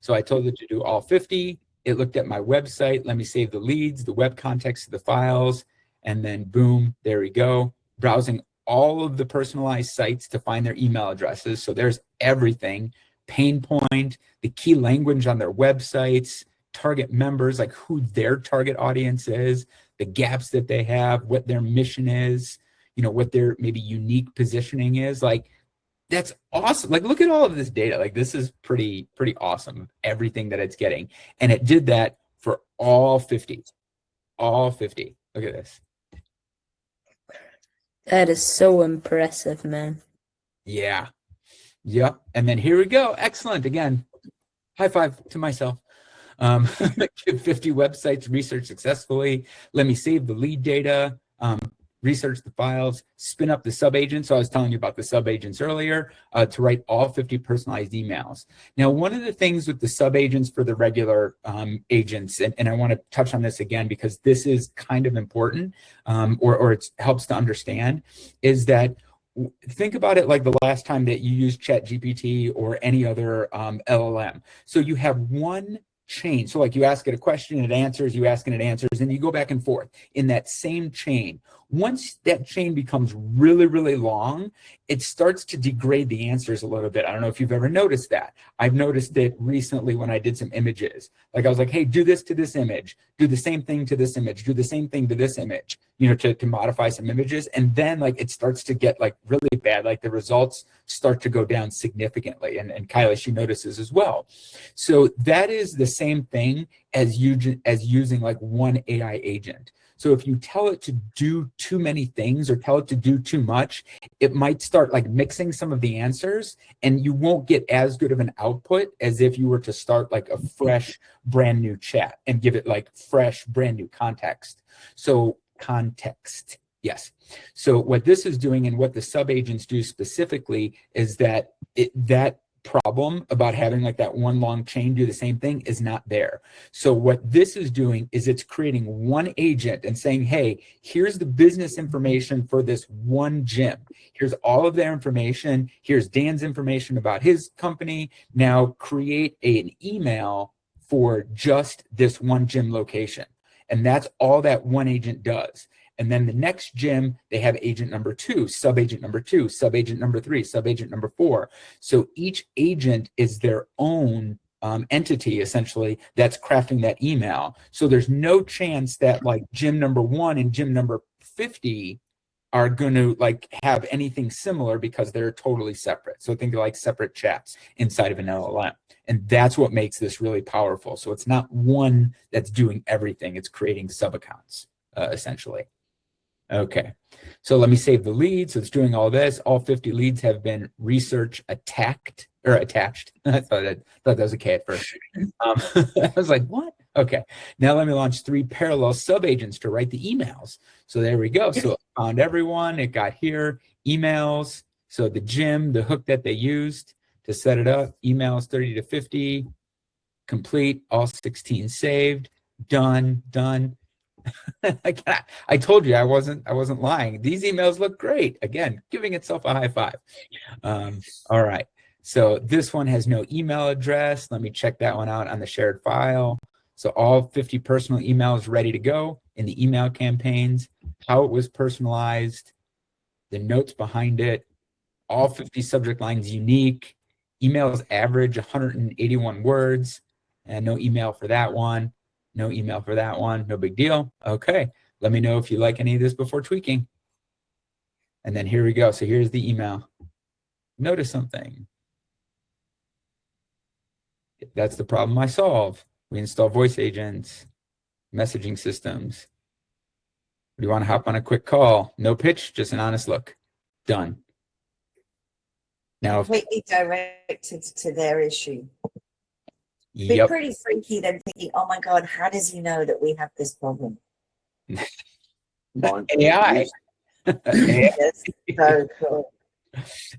So I told it to do all 50. It looked at my website. Let me save the leads, the web context of the files, and then boom, there we go. Browsing all of the personalized sites to find their email addresses. So there's everything. Pain point, the key language on their websites, target members, like who their target audience is, the gaps that they have, what their mission is, what their maybe unique positioning is. Like, that's awesome. Like, look at all of this data. Like, this is pretty awesome, everything that it's getting. And it did that for all 50. All 50. Look at this. That is so impressive, man. Yeah. Yep. And then here we go. Excellent. Again, high five to myself. 50 websites researched successfully. Let me save the lead data. Research the files, spin up the subagents. So I was telling you about the subagents earlier, to write all 50 personalized emails. Now, one of the things with the subagents for the regular agents, and I want to touch on this again because this is kind of important, or it helps to understand, is that think about it like the last time that you used ChatGPT or any other LLM. So you have one chain. So like you ask it a question, it answers, you ask and it answers, and you go back and forth in that same chain. Once that chain becomes really, really long, it starts to degrade the answers a little bit. I don't know if you've ever noticed that. I've noticed it recently when I did some images. Like I was like, hey, do this to this image, do the same thing to this image, do the same thing to this image, to modify some images. And then like it starts to get like really bad. Like the results start to go down significantly. And Kylie, she notices as well. So that is the same thing as using like one AI agent. So if you tell it to do too many things or tell it to do too much, it might start like mixing some of the answers, and you won't get as good of an output as if you were to start like a fresh, brand new chat and give it like fresh, brand new context. So context, yes. So what this is doing and what the subagents do specifically is that that problem about having like that one long chain do the same thing is not there. So what this is doing is it's creating one agent and saying, hey, here's the business information for this one gym. Here's all of their information. Here's Dan's information about his company. Now create an email for just this one gym location. And that's all that one agent does. And then the next gym, they have agent number 2, subagent number 2, subagent number 3, subagent number 4. So each agent is their own entity, essentially, that's crafting that email. So there's no chance that like gym number 1 and gym number 50 are going to like have anything similar because they're totally separate. So think of like separate chats inside of an LLM. And that's what makes this really powerful. So it's not one that's doing everything. It's creating sub-accounts, essentially. Okay, so let me save the lead. So it's doing all this. All 50 leads have been research attached. I thought that was a K at first. I was like, what? Okay, now let me launch 3 parallel subagents to write the emails. So there we go. So it found everyone. It got here, emails. So the gym, the hook that they used to set it up, emails 30 to 50, complete, all 16 saved, done. I told you I wasn't lying. These emails look great. Again, giving itself a high five. All right. So this one has no email address. Let me check that one out on the shared file. So all 50 personal emails ready to go in the email campaigns, how it was personalized, the notes behind it, all 50 subject lines unique, emails average 181 words, and no email for that one, no email for that one, no big deal. Okay, let me know if you like any of this before tweaking. And then here we go. So here's the email. Notice something. That's the problem I solve. We install voice agents, messaging systems. Do you want to hop on a quick call? No pitch, just an honest look. Done. Now, Completely directed to their issue. Be yep. pretty freaky then thinking, oh my God, how does he know that we have this problem? AI. Yes, so cool.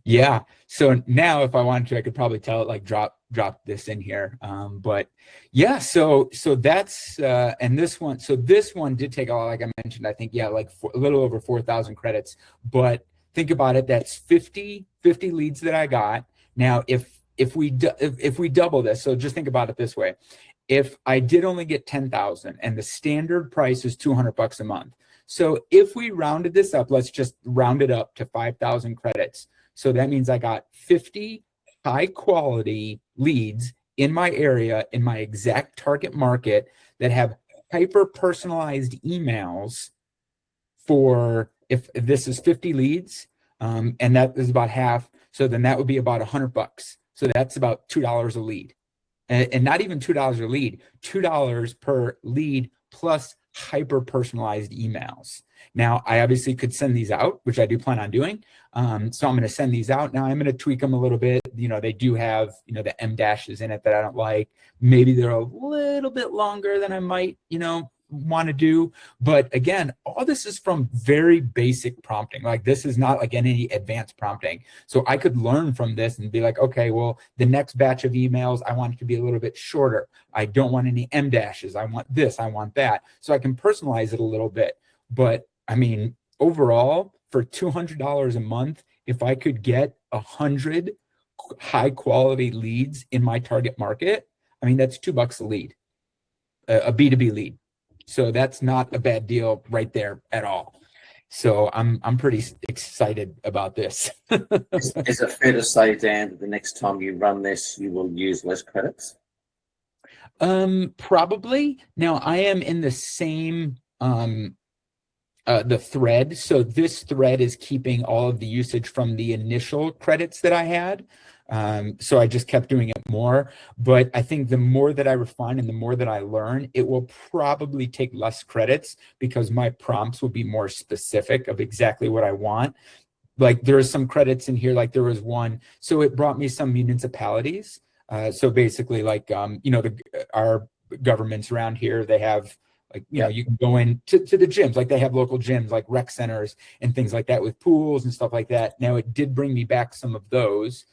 Yeah. So now if I wanted to, I could probably tell it like drop this in here. But yeah, so that's and this one, so this one did take a lot, like I mentioned, I think, yeah, like a little over 4,000 credits. But think about it, that's 50 leads that I got. Now, if we double this, so just think about it this way. If I did only get 10,000 and the standard price is $200 a month. So if we rounded this up, let's just round it up to 5,000 credits. So that means I got 50 high quality leads in my area, in my exact target market, that have hyper personalized emails for, if this is 50 leads, and that is about half. So then that would be about $100. So that's about $2 a lead. And not even $2 a lead, $2 per lead plus hyper personalized emails. Now, I obviously could send these out, which I do plan on doing. So I'm going to send these out. Now I'm going to tweak them a little bit. You know, they do have, you know, the M dashes in it that I don't like. Maybe they're a little bit longer than I might, you know, want to do. But again, all this is from very basic prompting. Like, this is not like any advanced prompting. So I could learn from this and be like, okay, well, the next batch of emails, I want it to be a little bit shorter. I don't want any M dashes. I want this, I want that. So I can personalize it a little bit. But I mean, overall, for $200 a month, if I could get 100 high quality leads in my target market, I mean, that's $2 a lead, a B2B lead. So that's not a bad deal right there at all. So I'm pretty excited about this. Is it fair to say, Dan, that the next time you run this, you will use less credits? Probably. Now I am in the same the thread. So this thread is keeping all of the usage from the initial credits that I had. So I just kept doing it more. But I think the more that I refine and the more that I learn, it will probably take less credits because my prompts will be more specific of exactly what I want. Like, there are some credits in here, like there was one. So it brought me some municipalities. So basically, like, you know, our governments around here, they have, like, you know, you can go in to the gyms, like they have local gyms, like rec centers and things like that with pools and stuff like that. Now, it did bring me back some of those.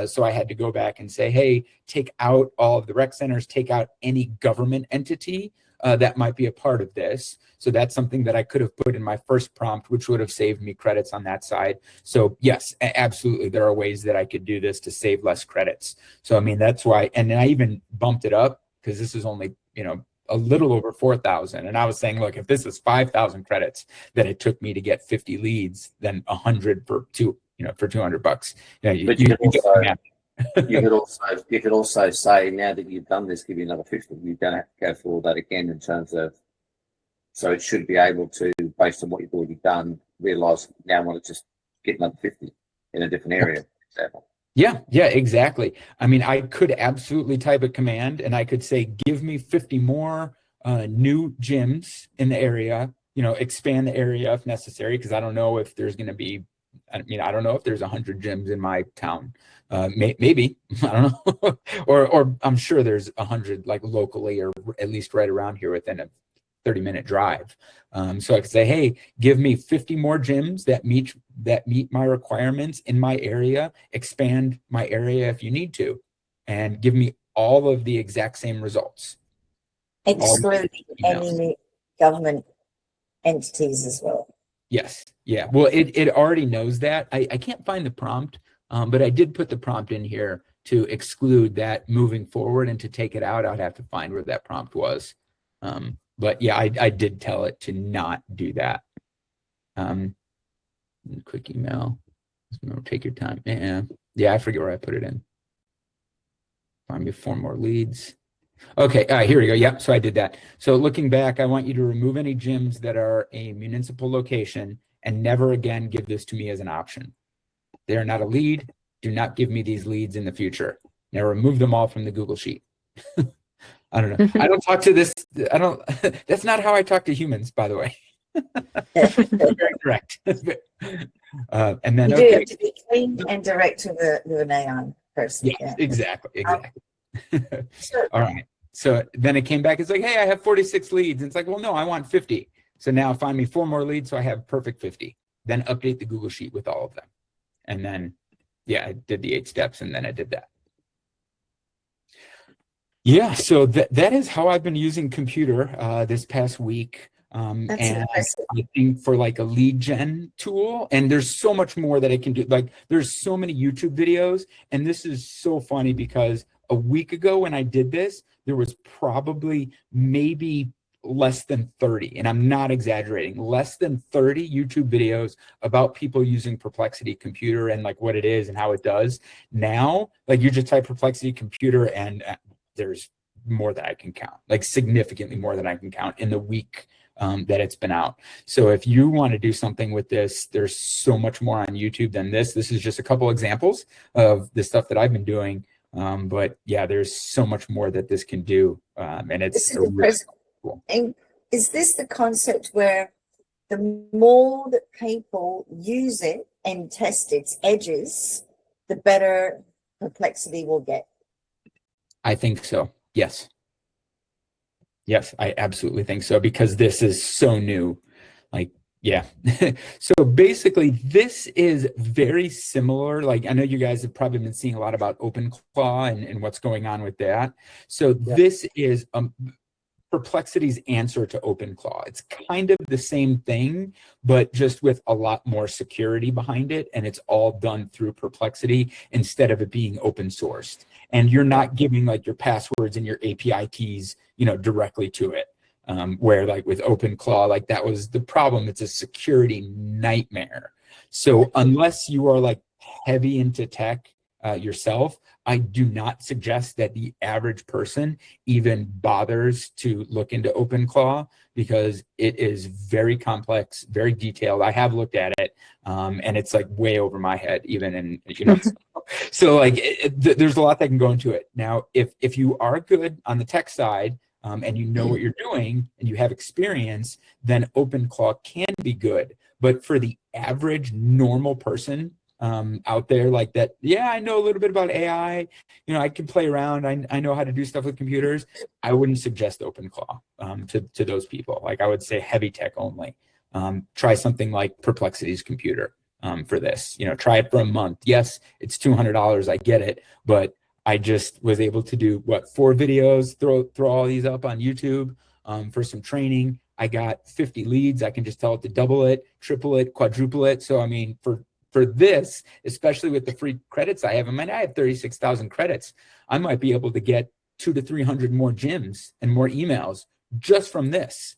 So I had to go back and say, hey, take out all of the rec centers, take out any government entity that might be a part of this. So that's something that I could have put in my first prompt, which would have saved me credits on that side. So yes, absolutely, there are ways that I could do this to save less credits. So, I mean, that's why, and I even bumped it up because this is only, you know, a little over 4,000. And I was saying, look, if this is 5,000 credits that it took me to get 50 leads, then 100 for for $200. You could also say, now that you've done this, give you another 50. You don't have to go through all that again in terms of, so it should be able to, based on what you've already done, realize now I want to just get another 50 in a different area, for example. Yeah, exactly. I mean, I could absolutely type a command and I could say, give me 50 more new gyms in the area, you know, expand the area if necessary, because I don't know if there's going to be, I mean, I don't know if there's 100 gyms in my town. Maybe, I don't know. or I'm sure there's 100 like locally, or at least right around here within a 30-minute drive. So I could say, hey, give me 50 more gyms that meet my requirements in my area, expand my area if you need to, and give me all of the exact same results. Excluding any government entities as well. Yes. Yeah. Well, it already knows that. I can't find the prompt, but I did put the prompt in here to exclude that moving forward, and to take it out, I'd have to find where that prompt was. But yeah, I did tell it to not do that. Quick email. Remember, take your time. Yeah, I forget where I put it in. Find me 4 more leads. Okay, here we go. Yep, so I did that. So looking back, I want you to remove any gyms that are a municipal location and never again give this to me as an option. They are not a lead. Do not give me these leads in the future. Now remove them all from the Google Sheet. I don't know. I don't talk to this. I don't. That's not how I talk to humans, by the way. Very correct. And then You do have to be clean and direct to an AI person. Yes, Yeah. exactly. So, All right. So then it came back. It's like, hey, I have 46 leads. And it's like, well, no, I want 50. So now find me 4 more leads, so I have perfect 50. Then update the Google Sheet with all of them. And then, yeah, I did the 8 steps, and then I did that. Yeah, so that is how I've been using Computer this past week. that's And impressive. I think for like a lead gen tool, and there's so much more that it can do. Like there's so many YouTube videos, and this is so funny because a week ago when I did this, there was probably maybe less than 30, and I'm not exaggerating, less than 30 YouTube videos about people using Perplexity Computer and like what it is and how it does. Now, like you just type Perplexity Computer and there's more that I can count, like significantly more than I can count in the week that it's been out. So if you want to do something with this, there's so much more on YouTube than this. This is just a couple examples of the stuff that I've been doing. But yeah, there's so much more that this can do. And it's This is impressive. cool. And is this the concept where the more that people use it and test its edges, the better Perplexity will get? I think so. Yes. Yes, I absolutely think so, because this is so new. Like, yeah. So basically, this is very similar. Like, I know you guys have probably been seeing a lot about OpenClaw and what's going on with that. So this is Perplexity's answer to OpenClaw. It's kind of the same thing, but just with a lot more security behind it, and it's all done through Perplexity instead of it being open sourced. And you're not giving like your passwords and your API keys, directly to it. Where like with OpenClaw, like that was the problem. It's a security nightmare. So unless you are like heavy into tech yourself, I do not suggest that the average person even bothers to look into OpenClaw, because it is very complex, very detailed. I have looked at it, and it's like way over my head even. And so like there's a lot that can go into it. Now, if you are good on the tech side, and you know what you're doing and you have experience, then OpenClaw can be good. But for the average normal person out there like that, yeah, I know a little bit about AI, I can play around, I know how to do stuff with computers, I wouldn't suggest OpenClaw to those people. Like I would say heavy tech only. Try something like Perplexity's Computer for this. Try it for a month. Yes, it's $200, I get it, but I just was able to do 4 videos, throw all these up on YouTube for some training. I got 50 leads. I can just tell it to double it, triple it, quadruple it. So I mean, for this, especially with the free credits I have, I have 36,000 credits. I might be able to get 200 to 300 more gyms and more emails just from this,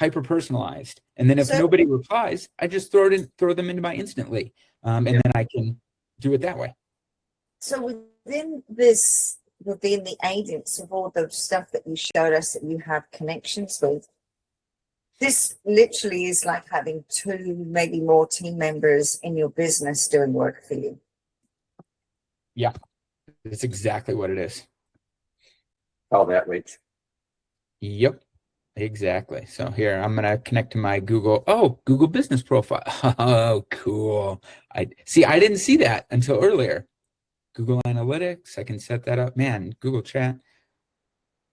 hyper personalized. And then if nobody replies, I just throw them into my instantly, and then I can do it that way. So within the agents of all the stuff that you showed us that you have connections with, this literally is like having 2, maybe more team members in your business doing work for you. Yeah, that's exactly what it is. Called outreach. Yep, exactly. So here, I'm going to connect to my Google business profile. Oh, cool. I didn't see that until earlier. Google Analytics, I can set that up. Man, Google Chat.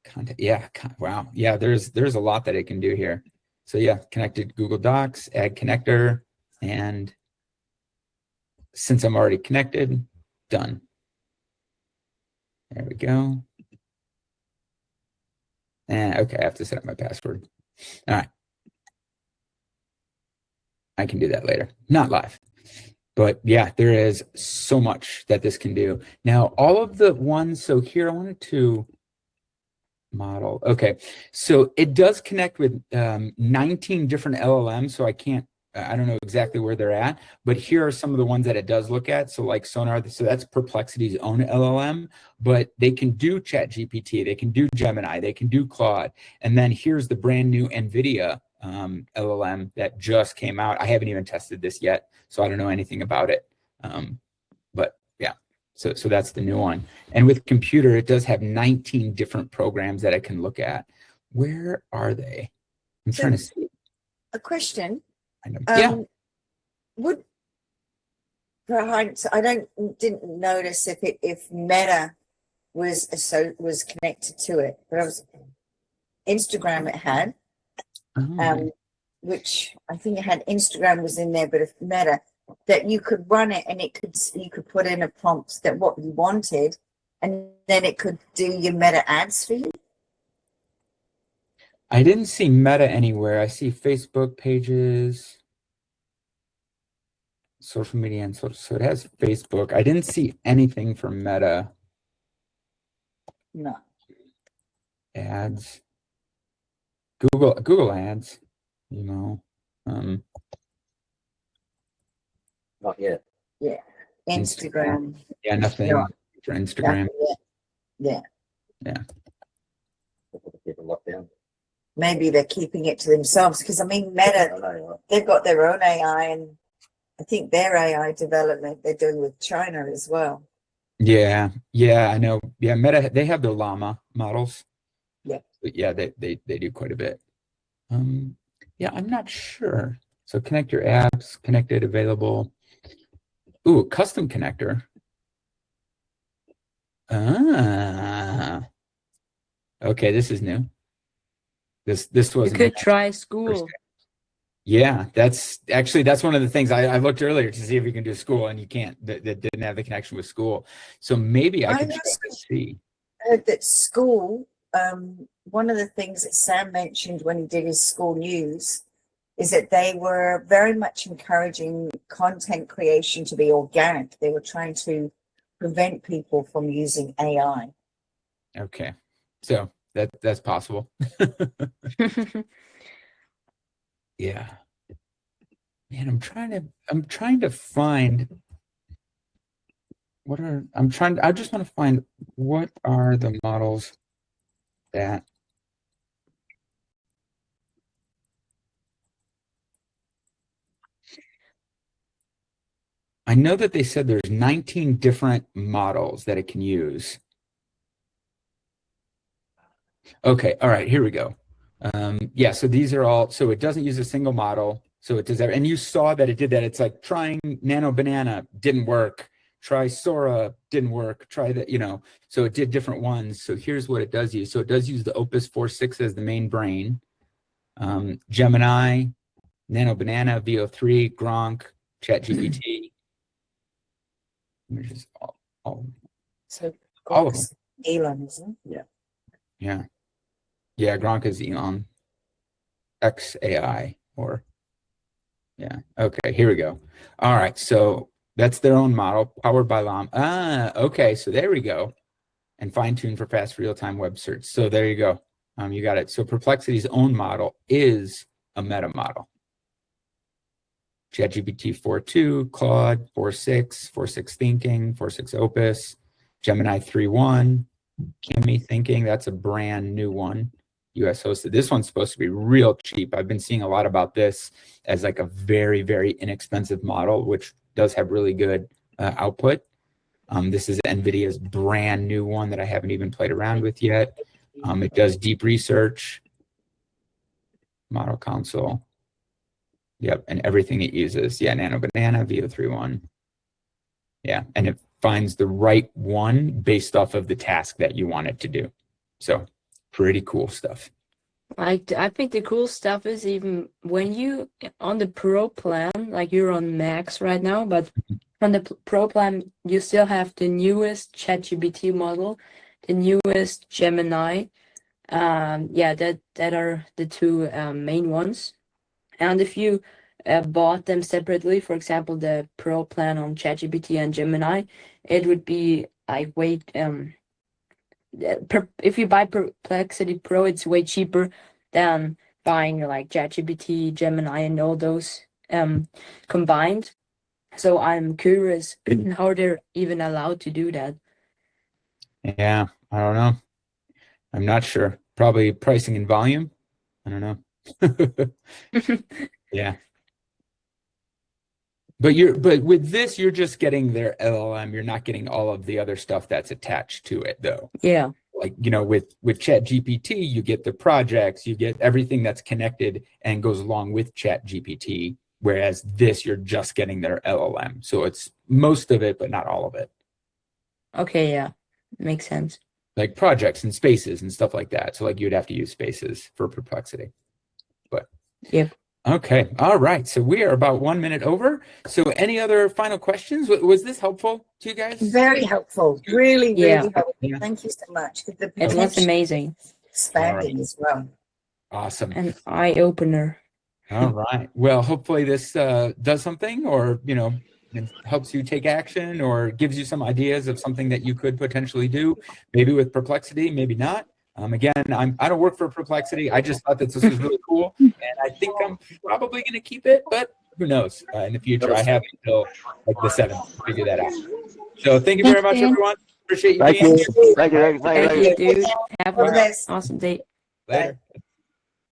Content, yeah, wow. Yeah, there's a lot that it can do here. So yeah, connected Google Docs, add connector, and since I'm already connected, done. There we go. And okay, I have to set up my password. All right. I can do that later, not live. But yeah, there is so much that this can do. Now, all of the ones, so here I wanted to model. Okay, so it does connect with 19 different LLMs, so I don't know exactly where they're at, but here are some of the ones that it does look at. So like Sonar, so that's Perplexity's own LLM, but they can do ChatGPT, they can do Gemini, they can do Claude. And then here's the brand new NVIDIA LLM that just came out. I haven't even tested this yet, so I don't know anything about it. But yeah, so that's the new one. And with computer, it does have 19 different programs that I can look at. Where are they? I'm trying to see. A question. Yeah. Would perhaps I didn't notice if Meta was connected to it, but I was Instagram it had, which I think it had Instagram was in there, but if Meta that you could run it and you could put in a prompt that what you wanted, and then it could do your Meta ads for you. I didn't see Meta anywhere. I see Facebook pages, social media, and so it has Facebook. I didn't see anything for Meta. No. Ads. Google ads, Not yet. Yeah. Instagram. Yeah, nothing for Instagram. Yeah. People locked down. Maybe they're keeping it to themselves because I mean Meta, they've got their own AI, and I think their AI development they're doing with China as well. Yeah, I know. Yeah, Meta, they have their Llama models. Yeah. But yeah, they do quite a bit. Yeah, I'm not sure. So connect your apps, connected, available. Ooh, custom connector. Okay, this is new. This was You could try school. Yeah, that's one of the things I looked earlier to see if you can do school, and you can't. That didn't have the connection with school. So maybe I could try to see. Heard that school, one of the things that Sam mentioned when he did his school news is that they were very much encouraging content creation to be organic. They were trying to prevent people from using AI. Okay, so that's possible. Yeah, man, I'm trying to find I just want to find what are the models that I know that they said there's 19 different models that it can use. Okay, all right, here we go. Yeah, so these are all, so it doesn't use a single model. So it does that. And you saw that it did that. It's like trying Nano Banana didn't work. Try Sora didn't work. Try that, so it did different ones. So here's what it does use. So it does use the Opus 4.6 as the main brain. Gemini, Nano Banana, VO3, Gronk, ChatGPT. Just all of them. Elon, isn't it? Yeah. Yeah, Gronk is Elon. XAI okay, here we go. All right, so that's their own model, powered by Llama. Okay, so there we go. And fine-tuned for fast real-time web search. So there you go. You got it. So Perplexity's own model is a meta model. ChatGPT 4.2, Claude 4.6, 4.6 Thinking, 4.6 Opus, Gemini 3.1, Kimi Thinking, that's a brand new one, US hosted. This one's supposed to be real cheap. I've been seeing a lot about this as like a very, very inexpensive model, which does have really good output. This is NVIDIA's brand new one that I haven't even played around with yet. It does deep research, model console. Yep, and everything it uses. Yeah, Nano Banana, VO3.1. Yeah, and it finds the right one based off of the task that you want it to do. So pretty cool stuff. I think the cool stuff is even when you on the Pro plan, like you're on Max right now, but on the Pro plan, you still have the newest ChatGPT model, the newest Gemini. Yeah, that are the two main ones. And if you bought them separately, for example, the Pro plan on ChatGPT and Gemini, it would be like if you buy Perplexity Pro, it's way cheaper than buying like ChatGPT, Gemini, and all those combined. So I'm curious how they're even allowed to do that. Yeah, I don't know. I'm not sure. Probably pricing and volume. I don't know. Yeah. But with this, you're just getting their LLM. You're not getting all of the other stuff that's attached to it, though. Yeah. Like, with ChatGPT, you get the projects, you get everything that's connected and goes along with ChatGPT. Whereas this, you're just getting their LLM. So it's most of it, but not all of it. Okay, yeah. Makes sense. Like projects and spaces and stuff like that. So like you'd have to use spaces for Perplexity. But yep. Okay. All right. So we are about 1 minute over. So any other final questions? Was this helpful to you guys? Very helpful. Really, Yeah. really helpful. Yeah. Thank you so much. The It was potential amazing. expanding as well. Awesome. An eye-opener. All right. Well, hopefully this does something, or it helps you take action, or gives you some ideas of something that you could potentially do, maybe with Perplexity, maybe not. Again, I don't work for Perplexity. I just thought that this was really cool, and I think I'm probably going to keep it, but who knows? In the future, I have until like the 7th to figure that out. So thank you very much, everyone. Appreciate you being here. Thank you. Thank you, dude. Have All the an best. awesome day. Later.